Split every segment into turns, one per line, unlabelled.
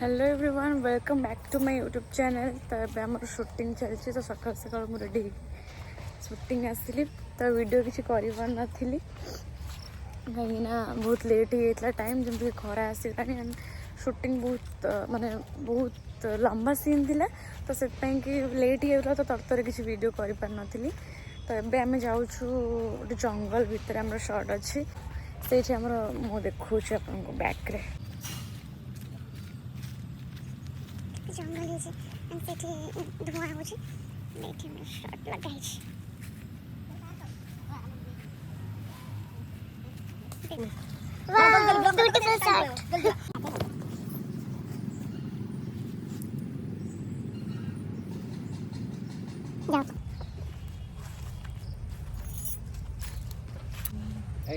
Hello everyone welcome back to my YouTube channel. तो ये आम शूटिंग चलती तो सकाल सकाल मुझे रेडी शूटिंग आसली तो वीडियो किसी करी कहीं बहुत लेट ही टाइम जमी खरा आसगला शूटिंग बहुत माने बहुत लंबा सीन थिला तो से कि लेट ही तो तरतर किसी वीडियो कर पार नी। तो एबे आम जाऊँ गोटे जंगल भितर आम शॉट अच्छी से आम मु देखा आपको बैक
जंगल धुआं हो शर्ट लगाई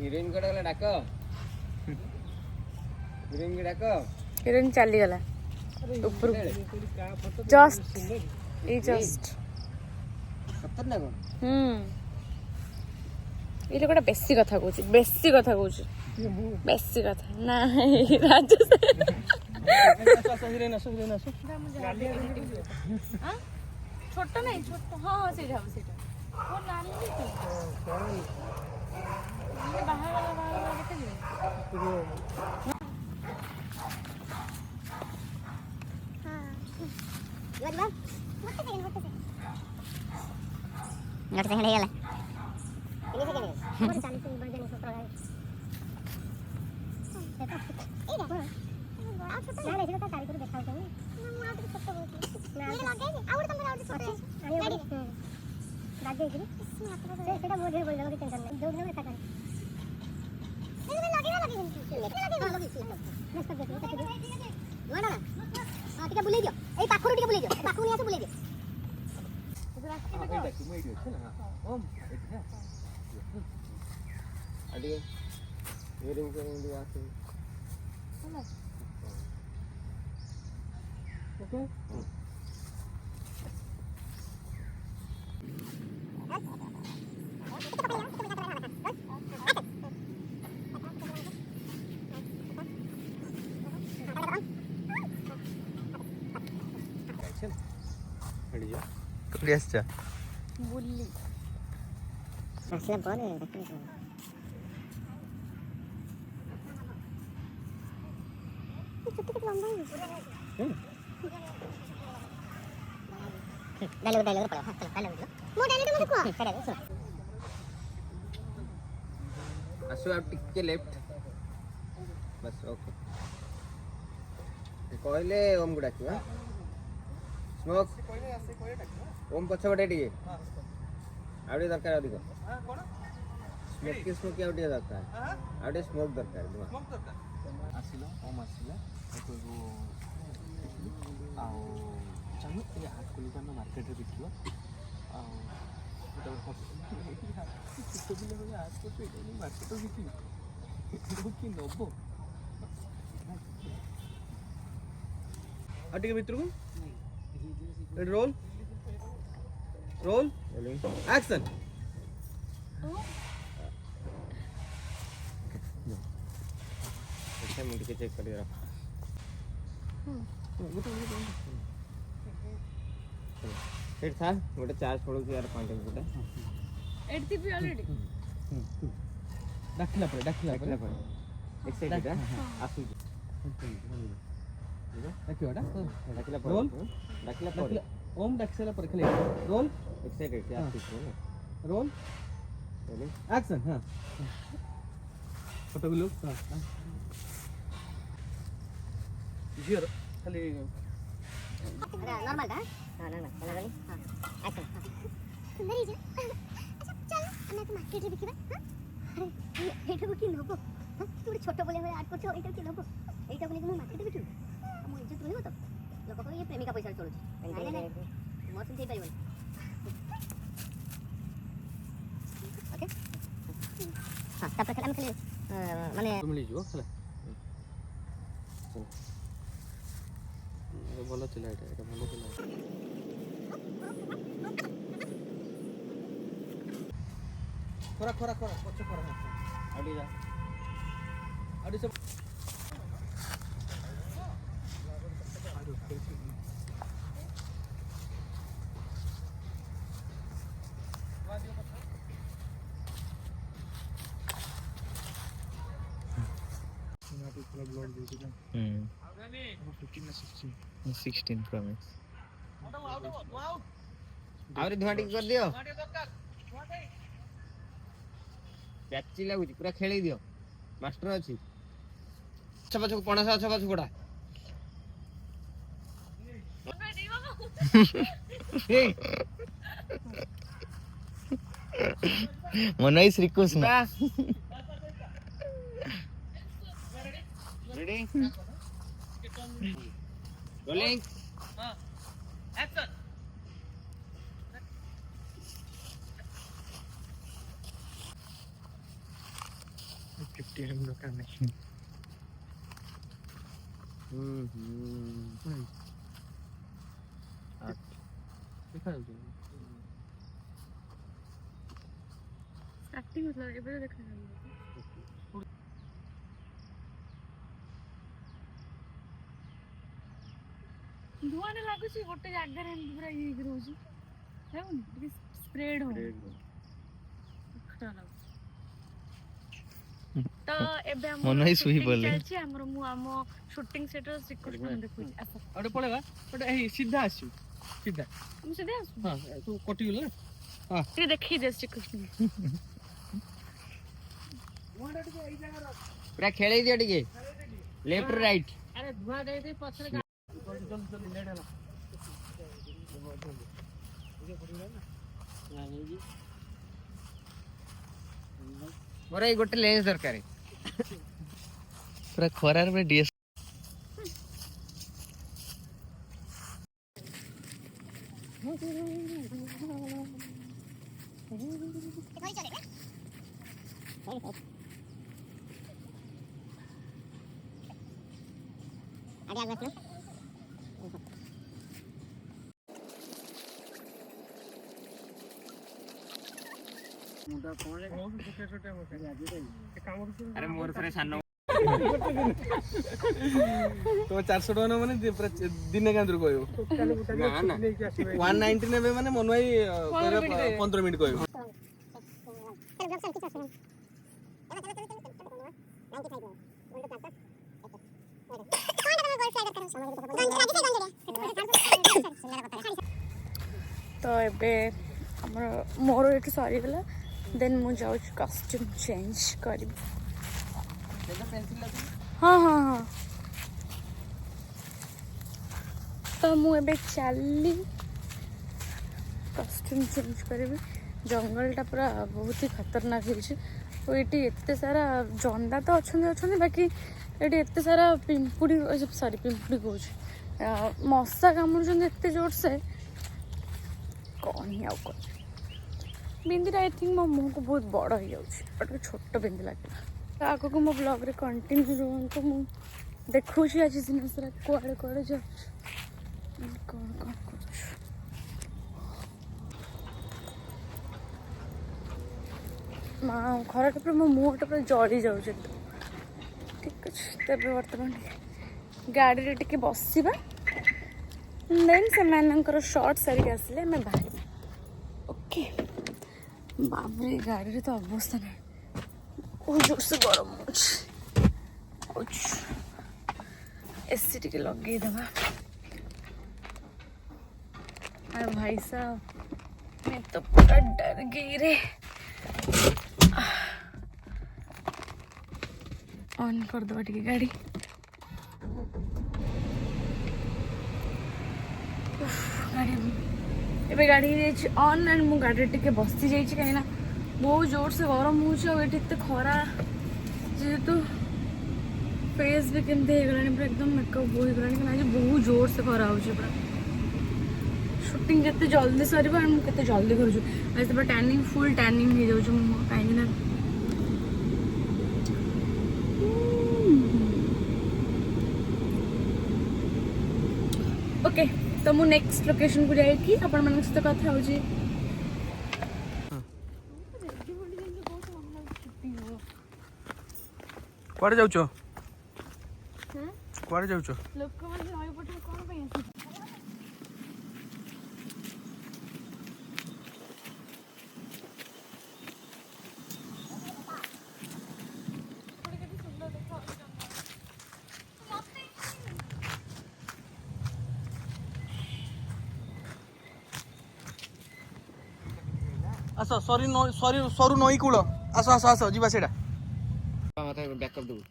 हिरोइन को डाक हिरोइन डाक
हिरोइन चली गला ऊपर जस्ट ये जस्ट ये लोग बेसी कथा कहूँ बेसी कथा कहूँ बेसी कथा ना राजू छोट नहीं छोट हाँ हाँ से बुले दियो ए पाखरो टिके बुले दियो पाखरो निया से बुले दियो बुल्ली असला बने डायलॉग पड़ा हां डायलॉग मो डायलॉग मत को करा सुन
असो आप टिके लेफ्ट बस ओके कहले ओम गुडा की स्मोक ओम पछपटे टिके आउटे दरकार अधिक स्मोक आउटे दरकार आउटे स्मोक दरकार स्मोक दरकार आसिलो ओम आसिला तो आओ चालू ये हाथ को लेकर मार्केट रे बिकियो आ तो बिले हो हाथ को पे मार्केट रे बिकियो कि नबो अटिके भीतर को रोल रोल एक्शन अच्छा मुझे चेक कर दे रहा फिर था गोटे चार्ज पड़ो यार कांटेक्ट गोटे
एडती भी ऑलरेडी
डाकिला पर एक्साइटेड आसु डाकियोडा डाकिला पर रोल डाकिला पर ओम डाकिला पर खाली रोल एक्साइटेड आसु रोल एक्शन हां फोटो लो हां जीरो खाली
नॉर्मल था हां नॉर्मल चला गली हां एक्शन सुंदर ही अच्छा चल हम तो मार्केट रे बिकिबा हां अरे एटा को कि नबो हां तू छोट बोले होय आट करछो एटा कि नबो एटा को मैं मार्केट रे बिकिबी हम इज्जत रहइबो तो लोक को ये प्रेमिका पैसा चलुछ नहीं मत सुनते पाइबो ओके हां तापर खाली हम खाली माने
तुम ले जो खला भलो चला एटा भलो चला खरा पछ खरा आडी जा आडी सब 16 Pro Max आउरे धुआ टिक कर दियो प्याची लागुची पूरा खेली दियो मास्टर अछि अच्छा पछ पणस अच्छा पछ गोडा मनई श्रीकृष्ण रेडी रोलिंग एक्शन दरकार नहीं
एक्टिंग मतलब एबे देखा धुआं लागुଛି ଗୋଟେ ଜାଗାରେ ପୁରା ଇଏ ରହୁଛି ହେଉନି ଟିକେ ସ୍ପ୍ରେଡ୍ ହଉ ତ ଏବେ ଆମର ଶୁଟିଂ ଚାଲିଛି ଆମର ମୁଁ ଆମ ଶୁଟିଂ ସେଟର ଶ୍ରୀକୃଷ୍ଣ ଦେଖୁଛି ଆସ
ଗୋଟେ ପଳେଇବା ଗୋଟେ ଏଇ ସିଧା ଆସିବୁ ସିଧା
ମୁଁ ସିଧା ଆସୁ
ହଁ ତୁ କଟି ଗଲା
ହଁ ଟିକେ ଦେଖେଇ ଦେ ଶ୍ରୀକୃଷ୍ଣ
पूरा खेले दियो टिके लेफ्ट राइट
अरे धुआं दे दे पछरे
मोरे गोटे लेंस दरकार पूरा खरार में डीएस अरे मोर फरे सानो
तो 400 टका माने दिन केंद्र कहयो
ना ना
190 नेबे माने मनवाई 15 मिनिट कहयो
तो एबे हमर मोर एटू सरी गला देन मु जाउ कॉस्ट्यूम चेंज करी हाँ हाँ हाँ तो मु एबे चली कॉस्ट्यूम चेंज करी जंगलटा पूरा बहुत ही खतरनाक है ये एते सारा जंडा तो अच्छा बाकी ये एते सारा पिंपुड़ी सॉरी पिंपुड़ी कौच मशा कामुड़ुन एते जोर से कौन ही आउ कौन बिंदीटा आई थिंक मो मुँह को बहुत बड़ हो जाए छोट बिंदी लगे आग को मो ब्लॉग रे कंटिन्यू रुहतु मु देखुची आज दिन सारा कुआड़े कुआड़े जा कौन कौन कर खराटा पूरा मो मुहटा पूरा जली जाऊे ठीक अच्छे तेज बर्तमान गाड़ी टे बसवा देन से शर्ट सारिक आसिले आम बाहर ओके बाबरे गाड़ी तो अवस्था ना बहुत जोर से गरम हो एसी टी लगे दबा अरे भाई साहब मैं तो पूरा डर गई रे ऑन कर दो टी गाड़ी गाड़ी एबे गाड़ी ऑन एंड मु गाड़ी टे बसी जाइए कहीं बहुत जोर से गरम होते खरा जेहेतु फेस भी केमती हो गला पूरा एकदम मेकअप हो गला आज बहुत जोर से खरा हो पूरा शूटिंग जिते जल्दी सर मुझे जल्दी करूँ आज तो टैनिंग फुल टैनिंग हो जाऊँ कहीं ओके तो मु नेक्स्ट लोकेशन को जाइए आपण मान सहित कथा हो
कुआडे जाउचो कुआडे जाउचो
लोक माने नई पटे कोन पे आसी
ଆସ ସରି ସରୁ ନଈ କୂଳ ଆସ ଆସ ଆସ ଯିବା ସେଇଟା
ମତେ ବ୍ୟାକଅପ୍ ଦେବୁ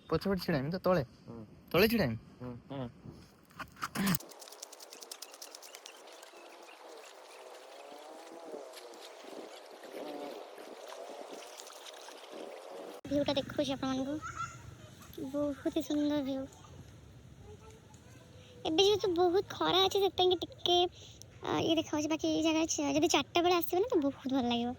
ପଛପଟେ ଛିଡ଼ାଇମି ତ ତଳେ ତଳେ ଛିଡ଼ାଇମି
ভিউটা দেখুছি আপনার বহুত হি সুন্দর ভিউ ଏବେ ଯେହେତୁ ବହୁତ ଖରା ଅଛି ସେଥିପାଇଁ ଟିକେ ଇଏ ଦେଖାଉଛି ବାକି ଏଇ ଜାଗା ଯଦି 4ଟା ବେଳେ ଆସିବେ ନା ତ ବହୁତ ଭଲ ଲାଗିବ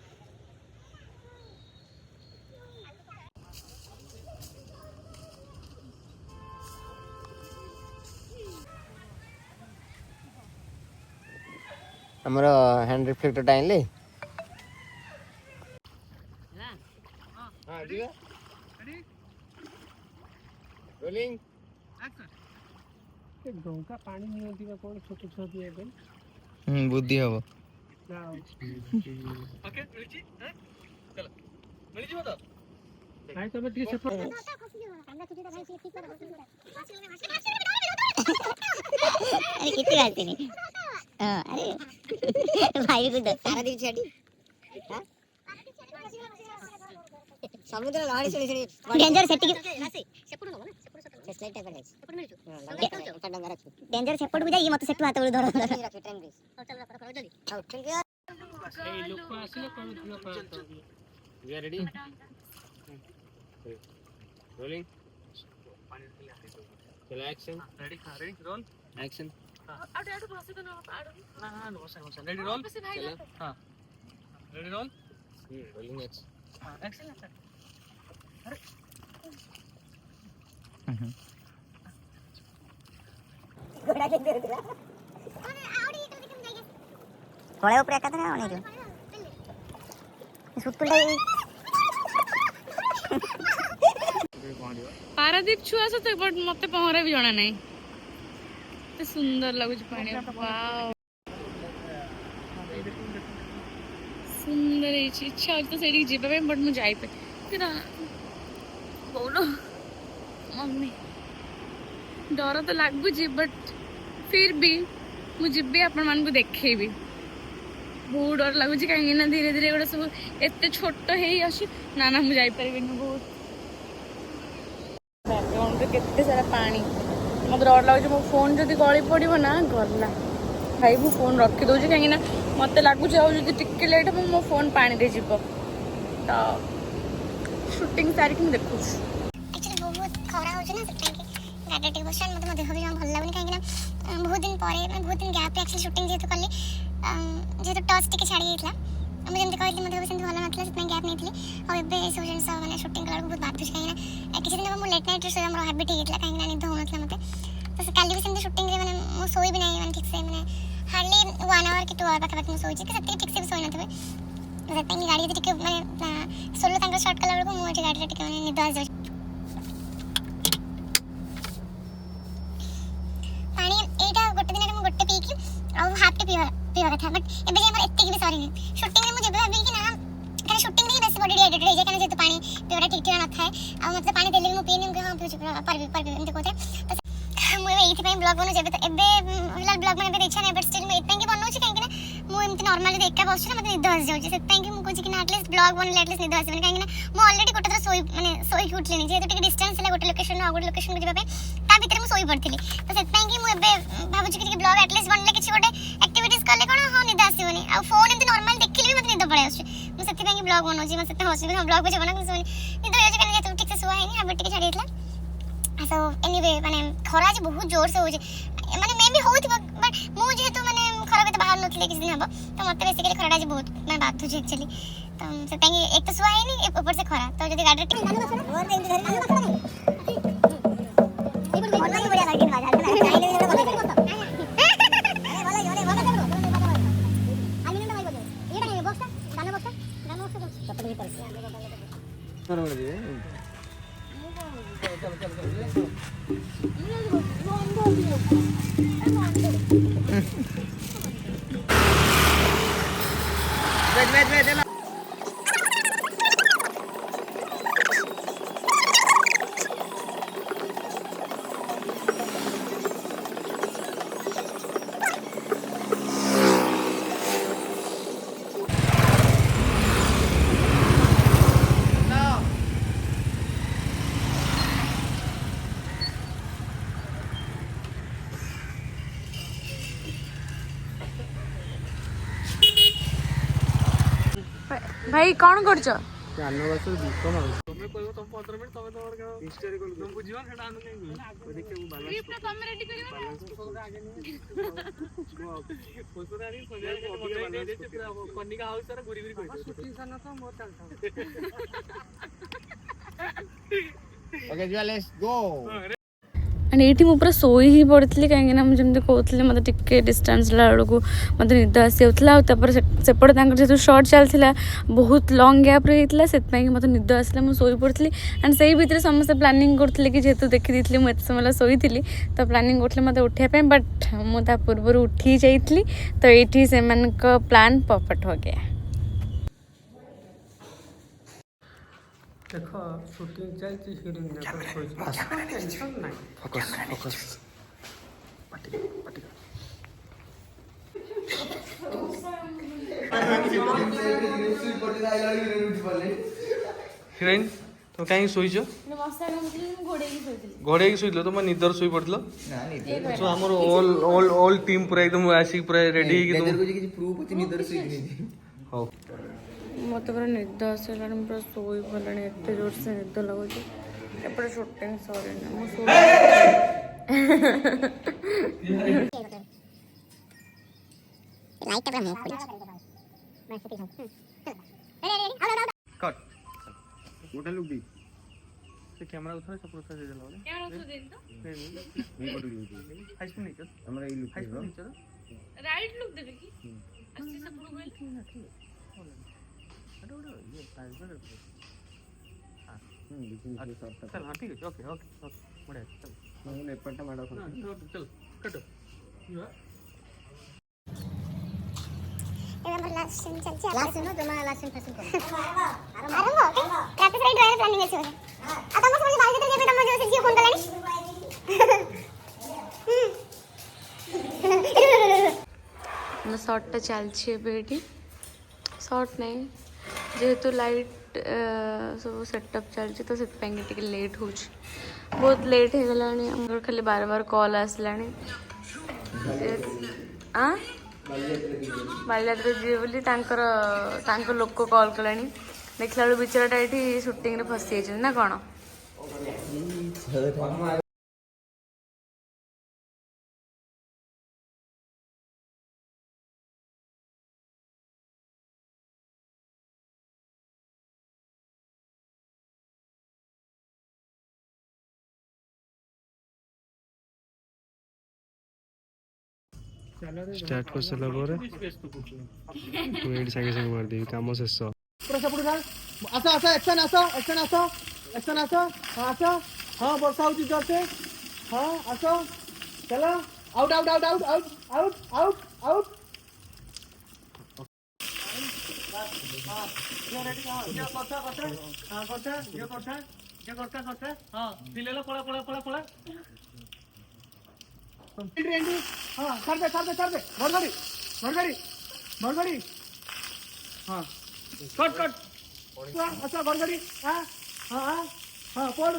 ଆମର ହ୍ୟାଣ୍ଡ ରିଫ୍ଲେକ୍ଟରଟା ଆଣିଲେ ରୋଲିଂ
ଡଙ୍ଗା ପାଣି ନିଅନ୍ତି ବା କଣ ଛୋଟ ଛୁଆ ପିଇବା ପାଇଁ
ବୁଦ୍ଧି ହବ
ଓକେ ମିଳିଛି ଚାଲ ମିଳିଯିବ ତ ଭାଇ ତମେ ଟିକେ ସେପଟ
अरे किती वाजते नाही अरे भाई को पारादीप छाडी समुद्र लहडी सुनी सुनी डेंजर सेटिंग सेपड़ हो ना सेपड़ स्लाइड टाइप है सेपड़ मिलछु डंगा रख डेंजर सेपड़ भी जाई मत सेटु हाथ धर रख ट्रेन बेस चल रख जल्दी थैंक यू
ए लोक आसिले कोन दियो पातो
वी आर रेडी रोलिंग चलो एक्शन
रेडी रोल
एक्शन
आडू बसे तो ना आडू
ना ना बस रेडी रोल
चलो
हां ready roll
rolling action
action अरे
घोड़ा के दे दिला अरे आवडी इकडे दिखून जाईगा घोड्या ऊपर एका तर आवडी सुत्तुला
पारादीप छुआ सत बट मते पहरा भी जणा नहीं ते सुंदर लागुच पानी वाओ सुंदर इच्छा होती तो सेठी जीवा पे बट मु जाई पे तेरा बोलो मम्मी डर तो लगुच बट फिर भी मुझे आपण मान को देखेबी बहुत डर लगुच कहीं ना धीरे धीरे गोटे सब एत छोट ना ना मुझे जापर बहुत बैकग्राउंड केते सारा पानी मत डर लगुच मो फोन जदि गली पड़ो ना गला भाई मु फोन रखी दूसरी कहीं मत लगुच टिके लेट हम मो फोन पानी दे जीव तो शूटिंग सारिक मुझे देखु
एक्चुअली बहुत खरा हो ना गाड़ी टी बस मत देह भी जमा भल लगुनि कहीं बहुत दिन पर बहुत दिन गैप एक्चुअली शूटिंग जेहेतु कली जेहेतु टच टिके छाड़ी जाइला मुझे जमी कहली मतलब सेमती भल नाला से गैप नहीं और एवं सब जिन मैंने शूटिंग कला बहुत बाधुच कहीं किसी दिन मुझे late night show more habit होता कहीं निद हो ना मत तो कल भी सेमती शूटिंग मैंने मुझे शोई भी नहीं मैंने ठीक से मैंने हार्डली 1 आवर कि 2 आवर पाखापाखि मुझे शोची तो ठीक से भी शोई नथे गाड़ी टी मैंने सोलो शॉर्ट कला बेलू मुझे गाड़ी टी मैंने निद आ जाए पानी एटा गोटे दिन में गोटे पीकी और हाफ टी पीवा कथा बट एबे जे हमर एत्ते भी सॉरी शूटिंग में मुझे भाबी कि ना खाली शूटिंग में बेस बॉडी डिहाइड्रेट हो जाए कारण जेतु पानी पीवाटा ठीक ठीक न थाए आ मतलब पानी देले मु पीनी हां पीछु परबी एंते कोथे तो मु एथि पई ब्लॉग बनो जेबे तो एबे हिलाल ब्लॉग में एबे इच्छा नै बट स्टिल मैं एतै कि बनौछि काहे कि ना मु एमति नॉर्मली देखा बसछु ना मते निद आस जाउछि सेतै कि मु कोछि कि ना एटलीस्ट ब्लॉग बनले एटलीस्ट निद आसे काहे कि ना मु ऑलरेडी गोटे थोड़ा सोई माने सोई कि उठलेनी जेतु टिके डिस्टेंस हला गोटे लोकेशन आ गोटे लोकेशन को जेबे पे ता भीतर मु सोई पड़थिली तो सेतै कि मु एबे भाबुछि कि ब्लॉग एटलीस्ट बनले किछि गोटे एक्टिविटीज करले कोन हां निद आसीबनी आ फोन एमति नॉर्मल देखिले भी मते निद पड़े आछे मु सेति कि ब्लॉग बनौछि म सेति हसि ब्लॉग बजे बना कि सोनी निद होय जे काहे जेतु ठीक से सुआ हैनी आ टिके छाडी दिला सो एनीवे माने खरा जे बहुत जोर से हो जे माने मे भी होथिबो बट मु जेहेतु माने खरा के बाहर नथले किछ दिन हबो तो मते बेसिकली खराडा जे बहुत माने बाधु जे एक्चुअली तो से तांगी एक तो सुआ हैनी ऊपर से खरा तो जदी गाड़ी टिक गाना बसना और दिन धरि गाना बसना नहीं बढ़िया लागिन बाजार ना चाहिले बोले अरे बोला योरे बोला दे आई मिनट भाई बोले एडा नहीं बॉक्स गाना बॉक्स चप्पल भी कर
करो दे
वेट
भाई कौन करछ
ଆନିଭର୍ସରୀ ବିକମ୍ ଆଉ ତମେ କହିବ ତମ 15 ମିନିଟ୍ ତମେ ତମର କଣ ହିଷ୍ଟୋରିକାଲ ତମେ ବୁଝିବ ସେଟା ଆମେ କାଇଁ କହିବୁ ଦେଖିବୁ ବାଲାନ୍ସ
ସ୍କ୍ରିପ୍ଟ ତମେ ରେଡି କରିବ ନା
ପଇସା ଆଣି ସଜାଇ ପୁରା କନିକା ହାଉସ ସାରା ଘୁରି ଘୁରି କହିଦେବୁ ସୁଟିଂ ସାନ ତ ମୋ ଚାଲଥା
ଓକେ ଯିବା ଲେଟ୍ସ ଗो।
एंड ये मुझे पूरा सोई ही पड़ी कहीं मुझे कहते मतलब टिके डिस्टेंस बेलू मत निद आसी सेपटे जेहतु सर्ट चलता बहुत लंग गैप रही से मत निद आसला मुझे शोई पड़ी एंड से भितर समस्त प्लानिंग करते कि जेहतु देखी मुझे समय शोई तो प्लानिंग करते मत उठापी बट मुझे पूर्व उठी जाइली तो ये से प्लान परफेक्ट हो गया।
देखो शूटिंग चलती हिरोइन टेंशन नहीं फोकस फोकस हिरोइन तो कहीं शोच घोड़े शोल तुम निदर शोई पड़ल सो आम ऑल टीम पूरा एकदम आसिक पूरा रेडी हो
मत पूरा निद आसला पूरा शोई पड़ा एत जोर से निद लगुच एपटे शूटिंग सरी
लाइट पूरा मुंह खोल मैं शूटिंग रेडी
कट गोटा लुक दी से कैमरा उठा सब उठा दे देला कैमरा उठा दे तो नहीं गोटू दी हाई स्पीड नहीं चल हमरा ई लुक हाई स्पीड नहीं चल
राइट लुक देबे की अस्सी से पूरा गइल
ये टाइम पर हां चल हां ठीक है ओके ओके ओके बढ़िया चल मैं एपटा माडा चल कट
लास्ट सीन तुम्हारा लास्ट सीन फैशन करो आरंभ प्रैक्टिस राइट ड्राइवर प्लानिंग আছে आ तम समझ बाल भीतर जेबे तम जो से फोन करलानी
मैं शॉर्ट चलछि बेटी शॉर्ट नहीं जेहेतु लाइट सब सेटअप चलछि तो से लेट हो बहुत लेट हो गलानी हमर खाली बार बार कॉल आसलानी आ बालियात्रा जी बोली लोक कॉल कलानी देखला बेलू बिचाराटा ये सुटिंग रे फसी जाइछन ना कौन
स्टार्ट कर सारा पर तू एड संगे संगे मार दे काम शेष पूरा सपोर्ट कर आसा आसा एक्शन आसा एक्शन आसा एक्शन आसा हां आसा हां वर्षा होती जोर से हां आसा चलो out out out out out out out out हां ये रेडी हां ये करता हां करता ये करता हां दिलेला पळा पळा पळा पळा रेडी हां कर दे भरगड़ी हां कट अच्छा भरगड़ी हां हां हां पड़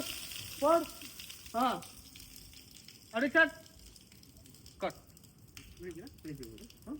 हां अरे कट हां